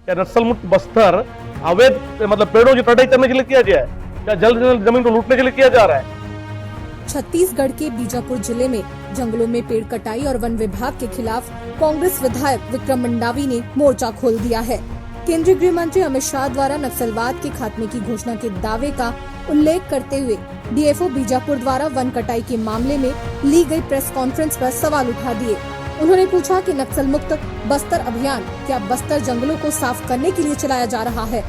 क्या नक्सल मुक्त बस्तर अवैध मतलब पेड़ों की कटाई करने के लिए किया गया है? क्या जल जमीन को लूटने के लिए किया जा रहा है? छत्तीसगढ़ के बीजापुर जिले में जंगलों में पेड़ कटाई और वन विभाग के खिलाफ कांग्रेस विधायक विक्रम मंडावी ने मोर्चा खोल दिया है। केंद्रीय गृह मंत्री अमित शाह द्वारा नक्सलवाद के खात्मे की घोषणा के दावे का उल्लेख करते हुए डीएफओ बीजापुर द्वारा वन कटाई के मामले में ली गई प्रेस कॉन्फ्रेंस पर सवाल उठा दिए। उन्होंने पूछा कि नक्सल मुक्त बस्तर अभियान क्या बस्तर जंगलों को साफ करने के लिए चलाया जा रहा है?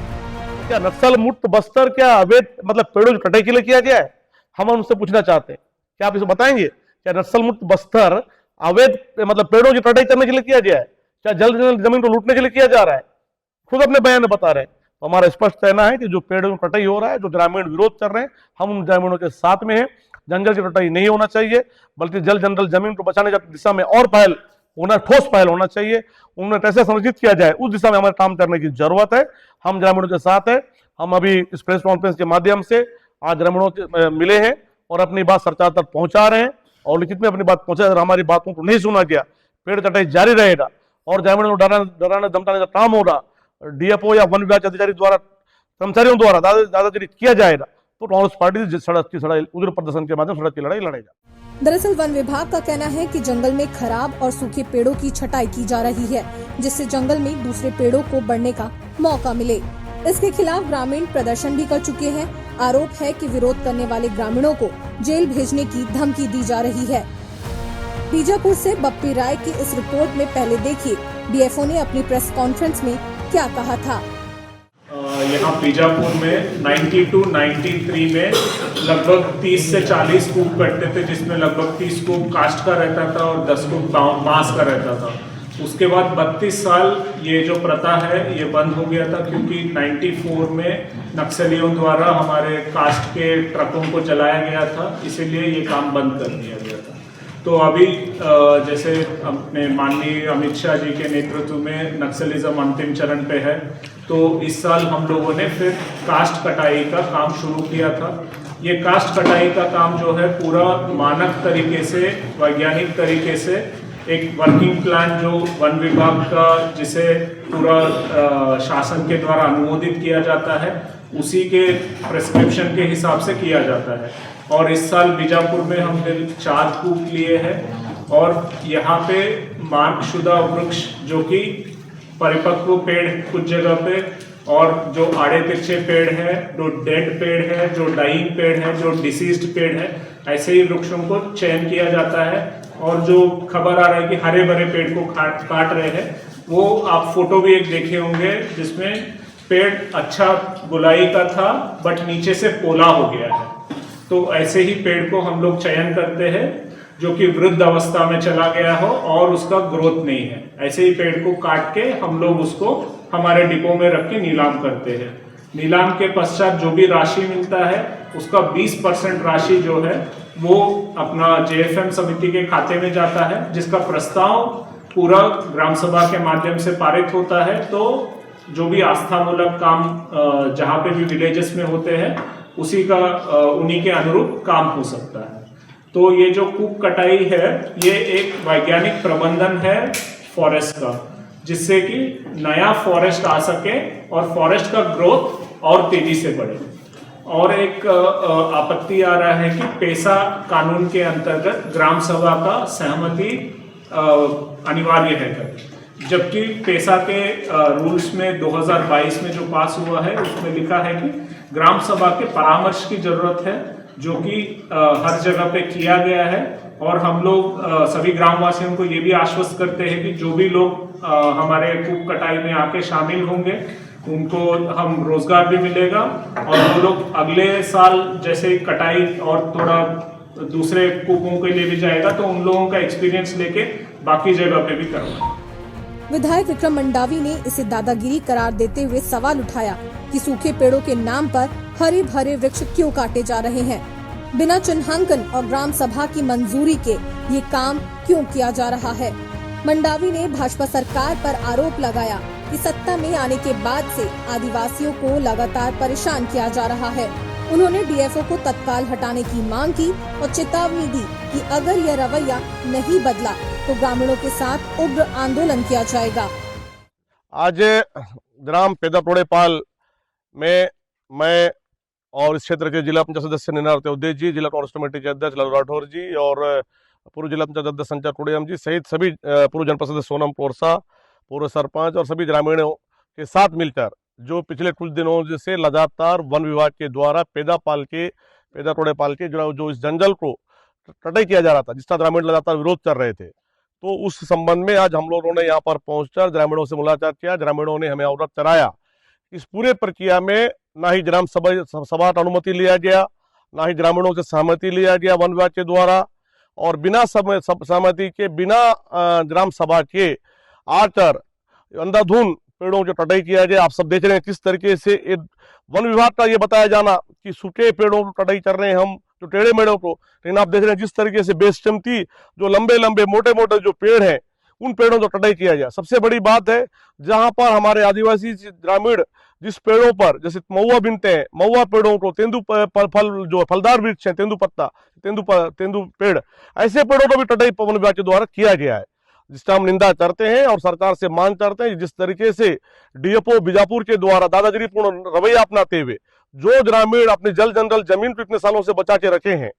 क्या नक्सल मुक्त बस्तर क्या अवैध मतलब पेड़ों की कटाई के लिए किया गया है? हम उनसे पूछना चाहते हैं, क्या आप इसे बताएंगे? क्या नक्सल मुक्त बस्तर अवैध मतलब पेड़ों की कटाई करने के लिए किया गया है? क्या जल जमीन को लूटने के लिए किया जा रहा है? खुद अपने बयान में बता रहे हैं। तो हमारा स्पष्ट कहना है कि जो पेड़ों की कटाई हो रहा है, जो ग्रामीण विरोध कर रहे हैं, हम उन ग्रामीणों के साथ में हैं। जंगल की कटाई नहीं होना चाहिए, बल्कि जल जंगल जमीन को बचाने की दिशा में और पहल होना, ठोस पहल होना चाहिए। उन्हें कैसे संरक्षित किया जाए उस दिशा में हमें काम करने की जरूरत है। हम ग्रामीणों के साथ है। हम अभी इस प्रेस कॉन्फ्रेंस के माध्यम से आज ग्रामीणों से मिले हैं और अपनी बात सरकार तक पहुंचा रहे हैं और लिखित में अपनी बात पहुंचा। अगर हमारी बातों को नहीं सुना गया, पेड़ कटाई जारी रहेगा और ग्रामीणों को डराने धमकाने का काम होगा, डीएफओ या वन विभाग के अधिकारी द्वारा, कर्मचारियों द्वारा दादागिरी किया जाएगा, तो कांग्रेस पार्टी सड़क की लड़ाई, उग्र प्रदर्शन के माध्यम सड़क की लड़ाई लड़ेगा। दरअसल वन विभाग का कहना है कि जंगल में खराब और सूखे पेड़ों की छटाई की जा रही है, जिससे जंगल में दूसरे पेड़ों को बढ़ने का मौका मिले। इसके खिलाफ ग्रामीण प्रदर्शन भी कर चुके हैं। आरोप है कि विरोध करने वाले ग्रामीणों को जेल भेजने की धमकी दी जा रही है। बीजापुर से बप्पी राय की इस रिपोर्ट में पहले देखिए डीएफओ ने अपनी प्रेस कॉन्फ्रेंस में क्या कहा था। यहाँ बीजापुर में 92-93 में लगभग 30 से 40 कूप कटते थे, जिसमें लगभग 30 कूप कास्ट का रहता था और 10 कूप बांस का रहता था। उसके बाद 32 साल ये जो प्रथा है ये बंद हो गया था, क्योंकि 94 में नक्सलियों द्वारा हमारे कास्ट के ट्रकों को जलाया गया था, इसीलिए ये काम बंद कर दिया गया था। तो अभी जैसे अपने माननीय अमित शाह जी के नेतृत्व में नक्सलिज्म अंतिम चरण पे है, तो इस साल हम लोगों ने फिर कास्ट कटाई का काम शुरू किया था। ये कास्ट कटाई का काम जो है पूरा मानक तरीके से, वैज्ञानिक तरीके से, एक वर्किंग प्लान जो वन विभाग का, जिसे पूरा शासन के द्वारा अनुमोदित किया जाता है, उसी के प्रेस्क्रिप्शन के हिसाब से किया जाता है। और इस साल बीजापुर में हमने 4 कूप लिए हैं और यहाँ पे मार्गशुदा वृक्ष जो कि परिपक्व पेड़ कुछ जगह पे, और जो आड़े तिरछे पेड़ है, जो डेड पेड़ है, जो डाइंग पेड़ है, जो डिसीज्ड पेड़ है, ऐसे ही वृक्षों को चयन किया जाता है। और जो खबर आ रहा है कि हरे भरे पेड़ को काट रहे हैं, वो आप फोटो भी एक देखे होंगे जिसमें पेड़ अच्छा गुलाई का था बट नीचे से पोला हो गया है। तो ऐसे ही पेड़ को हम लोग चयन करते हैं जो कि वृद्ध अवस्था में चला गया हो और उसका ग्रोथ नहीं है। ऐसे ही पेड़ को काट के हम लोग उसको हमारे डिपो में रख के नीलाम करते हैं। नीलाम के पश्चात जो भी राशि मिलता है उसका 20% राशि जो है वो अपना जेएफएम समिति के खाते में जाता है, जिसका प्रस्ताव पूरा ग्राम सभा के माध्यम से पारित होता है। तो जो भी आस्थामूलक काम जहाँ पे भी विलेजेस में होते हैं उसी का उन्हीं के अनुरूप काम हो सकता है। तो ये जो कूप कटाई है ये एक वैज्ञानिक प्रबंधन है फॉरेस्ट का, जिससे कि नया फॉरेस्ट आ सके और फॉरेस्ट का ग्रोथ और तेजी से बढ़े। और एक आपत्ति आ रहा है कि पेसा कानून के अंतर्गत ग्राम सभा का सहमति अनिवार्य है करके, जबकि पेसा के रूल्स में 2022 में जो पास हुआ है उसमें लिखा है कि ग्राम सभा के परामर्श की जरूरत है, जो कि हर जगह पे किया गया है। और हम लोग सभी ग्रामवासियों को ये भी आश्वस्त करते हैं कि जो भी लोग हमारे कूप कटाई में आके शामिल होंगे उनको हम रोजगार भी मिलेगा, और वो लोग अगले साल जैसे कटाई और थोड़ा दूसरे कूपों के लिए भी जाएगा तो उन लोगों का एक्सपीरियंस लेके बाकी जगह पे भी करवाएंगे। विधायक विक्रम मंडावी ने इसे दादागिरी करार देते हुए सवाल उठाया कि सूखे पेड़ों के नाम पर हरे भरे वृक्ष क्यों काटे जा रहे हैं, बिना चिन्हांकन और ग्राम सभा की मंजूरी के ये काम क्यों किया जा रहा है। मंडावी ने भाजपा सरकार पर आरोप लगाया कि सत्ता में आने के बाद से आदिवासियों को लगातार परेशान किया जा रहा है। उन्होंने डीएफओ को तत्काल हटाने की मांग की और चेतावनी दी कि अगर यह रवैया नहीं बदला तो ग्रामीणों के साथ उग्र आंदोलन किया जाएगा। आज ग्राम पेदाटोड़ेपाल में मैं और इस क्षेत्र के जिला पंचायत सदस्य निनार तेवदेव जी, जिला कांग्रेस कमेटी के अध्यक्ष लालू राठौर जी और पूर्व जिला पंचायत अध्यक्ष संजय टोडियम जी सहित सभी पूर्व जनपद सदस्य सोनम पोरसा, पूर्व सरपंच और सभी ग्रामीणों के साथ मिलकर जो पिछले कुछ दिनों से लगातार वन विभाग के द्वारा पेदाटोड़ेपाल के जो इस जंगल को कटाई किया जा रहा था, जिसका ग्रामीण लगातार विरोध कर रहे थे, तो उस संबंध में आज हम लोगों ने यहाँ पर पहुंचकर ग्रामीणों से मुलाकात किया। ग्रामीणों ने हमें अवगत कराया। इस पूरे प्रक्रिया में ना ही ग्राम सभा का अनुमति लिया गया, ना ही ग्रामीणों से सहमति लिया गया वन विभाग के द्वारा, और बिना सहमति के, बिना ग्राम सभा के आकर अंधाधुंध पेड़ों की कटाई किया गया। आप सब देख रहे हैं किस तरीके से वन विभाग का ये बताया जाना कि सूखे पेड़ों को कटाई कर रहे हैं हम, जो टेढ़े मेढ़ों को, लेकिन आप देख रहे हैं जिस तरीके से बेशकीमती जो लंबे लंबे मोटे मोटे जो पेड़ हैं उन पेड़ों को कटाई किया गया। सबसे बड़ी बात है, जहां पर हमारे आदिवासी ग्रामीण जिस पेड़ों पर जैसे महुआ बीनते हैं, महुआ पेड़ों को, तेंदू फल जो फलदार वृक्ष है, तेंदू पेड़, ऐसे पेड़ों को भी कटाई वन विभाग के द्वारा किया गया है, जिसका हम निंदा करते हैं और सरकार से मांग करते हैं। जिस तरीके से डीएफओ बीजापुर के द्वारा दादागिरीपूर्ण रवैया अपनाते हुए जो ग्रामीण अपनी जल जंगल जमीन को इतने सालों से बचा के रखे हैं,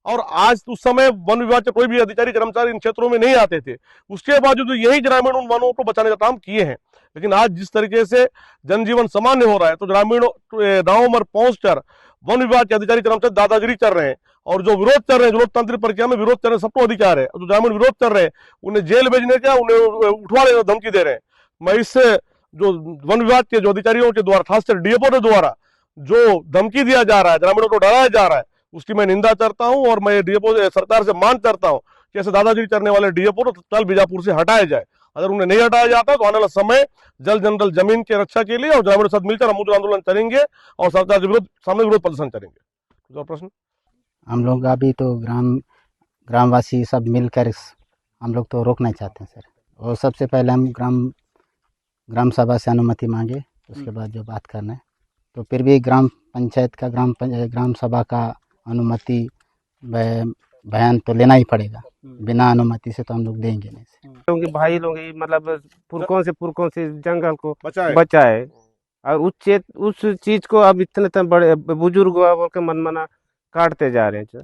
और आज उस समय वन विभाग के कोई भी अधिकारी कर्मचारी इन क्षेत्रों में नहीं आते थे, उसके बावजूद यही ग्रामीण उन वनों को बचाने का काम किए हैं। लेकिन आज जिस तरीके से जनजीवन सामान्य हो रहा है, तो ग्रामीणों गाँव में पहुंचकर वन विभाग के अधिकारी कर्मचारी दादागिरी कर रहे हैं, और जो विरोध कर रहे हैं, जो लोकतांत्रिक प्रक्रिया में विरोध कर रहे हैं, सबको अधिकार है। जो ग्रामीण विरोध कर रहे हैं उन्हें जेल भेजने का, उन्हें उठवाने का धमकी दे रहे हैं। मैं इससे जो वन विभाग के जो अधिकारियों के द्वारा, खासकर डीएफओ के द्वारा जो धमकी दिया जा रहा है, ग्रामीणों को डराया जा रहा है, उसकी मैं निंदा करता हूं। और मैं डीएफओ सरकार से मांग करता हूं कि ऐसे दादागिरी करने वाले डीएफओ को तत्काल बीजापुर से हटाया जाए। अगर उन्हें नहीं हटाया जाता तो आने वाला समय जल जंगल जमीन की रक्षा के लिए और ग्रामीणों के साथ मिलकर हम मुद्दा आंदोलन करेंगे और सरकार के सामने विरोध प्रदर्शन करेंगे। जो प्रश्न हम लोग अभी तो ग्रामवासी सब मिलकर हम लोग तो रोकना चाहते हैं सर। और सबसे पहले हम ग्राम सभा से अनुमति मांगे, उसके बाद जो बात करना है, तो फिर भी ग्राम पंचायत का ग्राम सभा का अनुमति बयान तो लेना ही पड़ेगा। बिना अनुमति से तो हम लोग देंगे नहीं। क्योंकि भाई लोग मतलब पुरखों से जंगल को बचाए, और उस चीज को अब इतने बड़े बुजुर्ग बोल के मनमाना काटते जा रहे हैं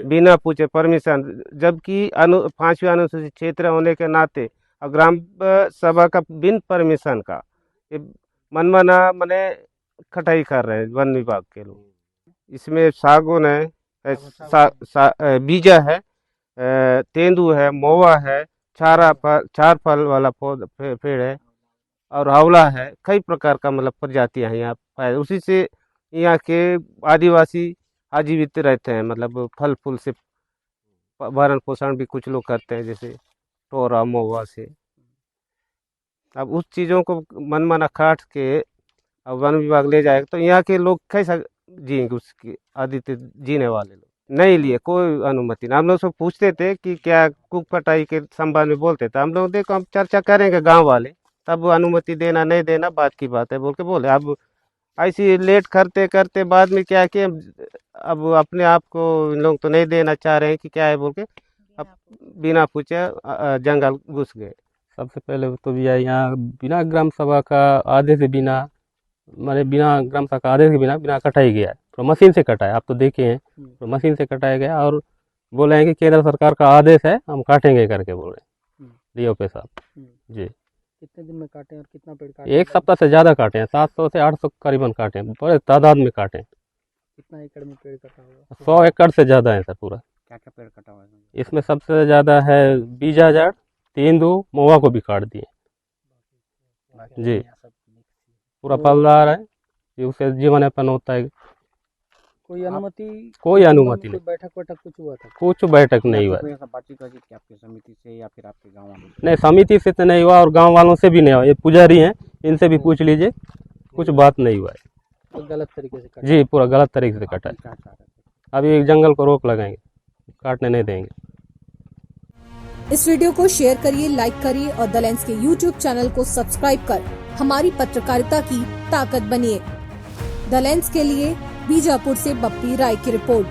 बिना पूछे परमिशन, जबकि 5वीं अनुसूचित क्षेत्र होने के नाते और ग्राम सभा का बिन परमिशन का मनमाना मने कटाई कर रहे हैं वन विभाग के लोग। इसमें सागौन है, बीजा है, तेंदू है, महुआ है, चार फल वाला पेड़ है, और हावला है। कई प्रकार का मतलब प्रजातियां हैं यहाँ पाए। उसी से यहाँ के आदिवासी आजीवित रहते हैं, मतलब फल फूल से भरण पोषण भी कुछ लोग करते हैं, जैसे टोरा महुआ से। अब उस चीज़ों को मनमाना काट के अब वन विभाग ले जाएगा तो यहाँ के लोग कैसा जिएंगे? उसकी आदित्य जीने वाले लोग नहीं लिए कोई अनुमति नहीं। हम लोग सब पूछते थे कि क्या कुक कटाई के संबंध में बोलते थे, हम लोग देखो हम चर्चा करेंगे गांव वाले, तब अनुमति देना नहीं देना बात की बात है बोल के बोले। अब ऐसी लेट करते करते बाद में क्या कि अब अपने आप को इन लोग तो नहीं देना चाह रहे हैं कि क्या है बोल के अब बिना पूछे जंगल घुस गए। सबसे पहले तो भैया यहाँ बिना ग्राम सभा का आदेश, बिना ग्राम सभा का आदेश के बिना कटाई गया है। तो मशीन से कटाया, आप तो देखे हैं, तो मशीन से कटाया गया और बोले हैं कि केंद्र सरकार का आदेश है, हम काटेंगे करके बोल रहे हैं डीओपी साहब जी। कितने दिन में काटे और कितना पेड़ काटे? 1 सप्ताह से ज़्यादा काटे हैं, 700 से 800 करीबन काटे हैं, बड़े तादाद में काटे हैं। कितना एकड़ में पेड़ कटा हुआ? 100 एकड़ से ज़्यादा है सर पूरा। क्या क्या पेड़ कटा हुआ है? इसमें सबसे ज़्यादा है बीजा जड़, तेंदू, महुआ को भी काट दिए जी। पूरा फलदार है, उससे जीवन यापन होता है। कोई अनुमति नहीं। बैठक कुछ हुआ था? कुछ बैठक नहीं हुआ। बातचीत आपकी समिति से या फिर आपके गाँव वालों से? नहीं, समिति से तो नहीं हुआ और गांव वालों से भी नहीं हुआ। ये पुजारी हैं, इनसे भी पूछ लीजिए, कुछ बात नहीं हुआ है। तो गलत तरीके से कटा जी, पूरा गलत तरीके से कटा है। अभी जंगल को रोक लगाएंगे, काटने नहीं देंगे। इस वीडियो को शेयर करिए, लाइक करिए और द लेंस के YouTube चैनल को सब्सक्राइब कर हमारी पत्रकारिता की ताकत बनिए। द लेंस के लिए बीजापुर से बप्पी राय की रिपोर्ट।